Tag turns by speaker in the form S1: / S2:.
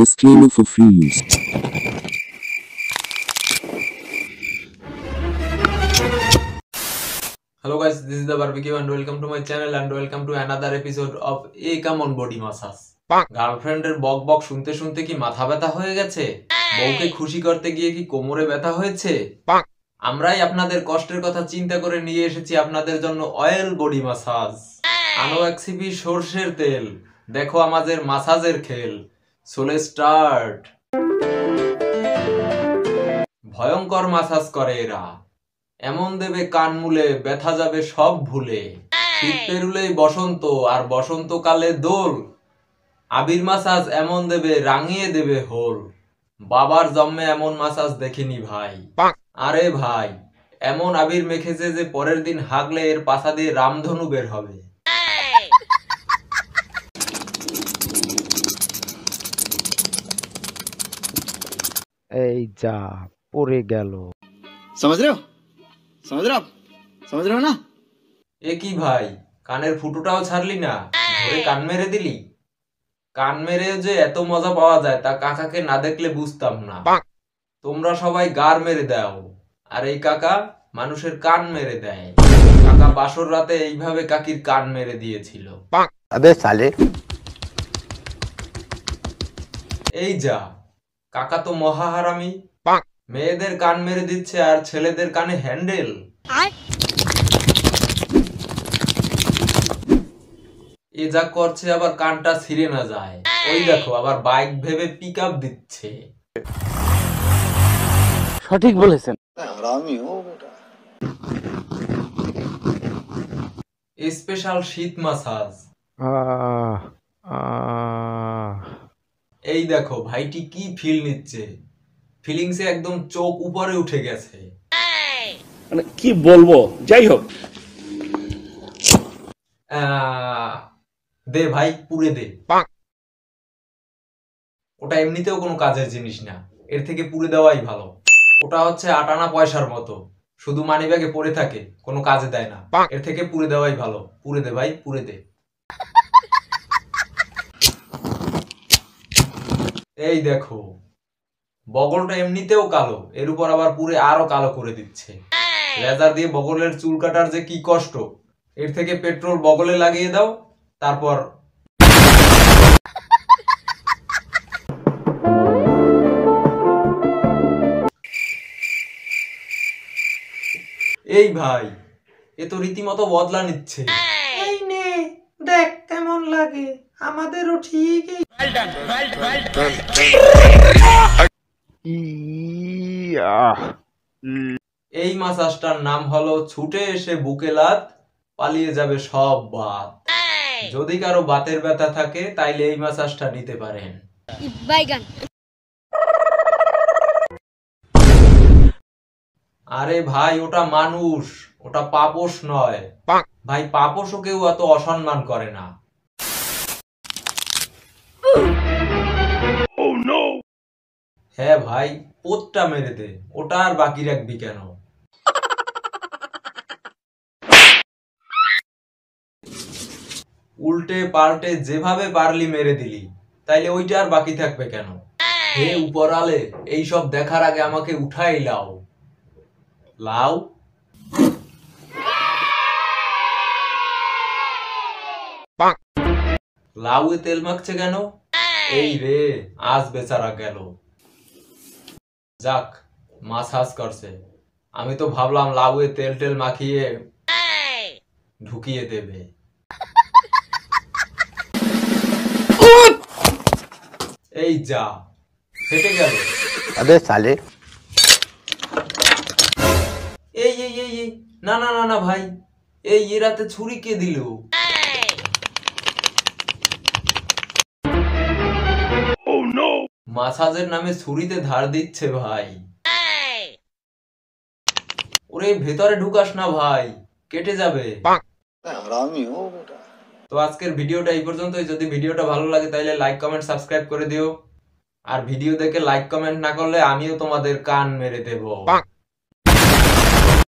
S1: Disclaimer for free use.
S2: Hello guys, this is the barbecue and welcome to my channel and welcome to another episode of A Common Body Massage. গার্লফ্রেন্ডের বক বক শুনতে শুনতে কি মাথা ব্যথা হয়ে গেছে? বউকে খুশি করতে গিয়ে কি কোমরে ব্যথা হয়েছে? আমরাই আপনাদের কষ্টের কথা চিন্তা করে নিয়ে এসেছি আপনাদের জন্য অয়েল বডি মাসাজ। আনো এক্সিপি সরষের তেল, দেখো আমাদের মাসাজের খেল। সোলে স্টার্ট। ভয়ঙ্কর মাসাজ করে এরা, এমন দেবে কান মুলে ব্যথা যাবে সব ভুলে। শীত পেরুলেই বসন্ত আর বসন্তকালে দোল। আবির মাসাজ এমন দেবে রাঙিয়ে দেবে হোল। বাবার জন্মে এমন মাসাজ দেখিনি ভাই। আরে ভাই, এমন আবির মেখেছে যে পরের দিন হাগলে এর পাছা দিয়ে রামধনু বের হবে।
S3: এই যা পড়ে গেল।
S4: समझ रहे हो आप समझ रहे हो ना।
S2: এ কি ভাই, কানের ফুটোটাও ছাড়লি না, ধরে কান মেরে দিলি। কান মেরে যে এত মজা পাওয়া যায় তা কাকাকে না দেখলে বুঝতাম না। তোমরা সবাই গার মেরে দাও, আর এই কাকা মানুষের কান মেরে দেয়। কাকা বাসর রাতে এইভাবে কাকির কান মেরে দিয়েছিল।
S3: আবে সালে,
S2: এই যা, কাকা তো মহা হারামি। মেয়েদের কান মেরে দিচ্ছে আর ছেলেদের কানে হ্যান্ডেল। এ যা করছে আবার কানটা ছিঁড়ে না যায়। ওই দেখো আবার বাইক ভেবে পিক আপ দিচ্ছে।
S3: সঠিক বলেছেন।
S2: স্পেশাল শীত মাসাজ। এই দেখো ভাইটি কি ফিল নিচ্ছে, ফিলিংসে একদম চোখ উপরে উঠে গেছে।
S5: মানে কি বলবো, যাই হোক।
S2: দে ভাই, পুরে দে। ওটা এমনিতেও কোনো কাজের জিনিস না, এর থেকে পুরে দেওয়াই ভালো। ওটা হচ্ছে আটানা পয়সার মতো, শুধু মানিব্যাগে পড়ে থাকে, কোনো কাজে দেয় না। এর থেকে পুরে দেওয়াই ভালো। পুরে দে ভাই, পুরে দে। এই দেখো, বগলটা এমনিতেও কালো, এর উপর আবার পুরে আরো কালো করে দিচ্ছে। লেজার দিয়ে বগলের চুল কাটার যে কি কষ্ট, এর থেকে পেট্রোল বগলে লাগিয়ে দাও, তারপর এই ভাই, এ তো রীতিমতো বদলা নিচ্ছে। এই নে দেখ কেমন লাগে, আমাদেরও ঠিকই। এই মাসাজটার নাম হলো ছুটে এসে বুকে লাত, পালিয়ে যাবে সব বাত। যদি কারো বাতের ব্যথা থাকে তাইলে এই মাসাজটা নিতে পারেন। আরে ভাই, ওটা মানুষ, ওটা পাপোশ নয় ভাই। পাপোশও কেউ এত অসম্মান করে না। হ্যাঁ ভাই, পোতটা মেরে দে, ওটা আর বাকি রাখবি কেন? উল্টে পাল্টে যেভাবে পারলি মেরে দিলি, তাইলে ওইটা আর বাকি থাকবে কেন? হে উপরালে, এইসব দেখার আগে আমাকে উঠাই লাও। লাও। লাউয়ে তেল মাখছে কেন? এই রে, আজ বেচারা গেল। যাক, মাসাজ করছে। আমি তো ভাবলাম লাউয়ে তেল টেল মাখিয়ে ঢুকিয়ে দেবে। এই যা, ফেটে গেল।
S3: আবে সালে,
S2: এই এই এই এই, না না না না ভাই, এই এরাতে ছুরি কে দিল? মাসাজের নামে ছুরিতে ধার দিচ্ছে ভাই। ওরে ভেতরে ঢুকাস না ভাই, কেটে যাবে। তো আজকের ভিডিওটা এই পর্যন্তই। যদি ভিডিওটা ভালো লাগে তাহলে লাইক কমেন্ট সাবস্ক্রাইব করে দিও। আর ভিডিও দেখে লাইক কমেন্ট না করলে আমিও তোমাদের কান মেরে দেব।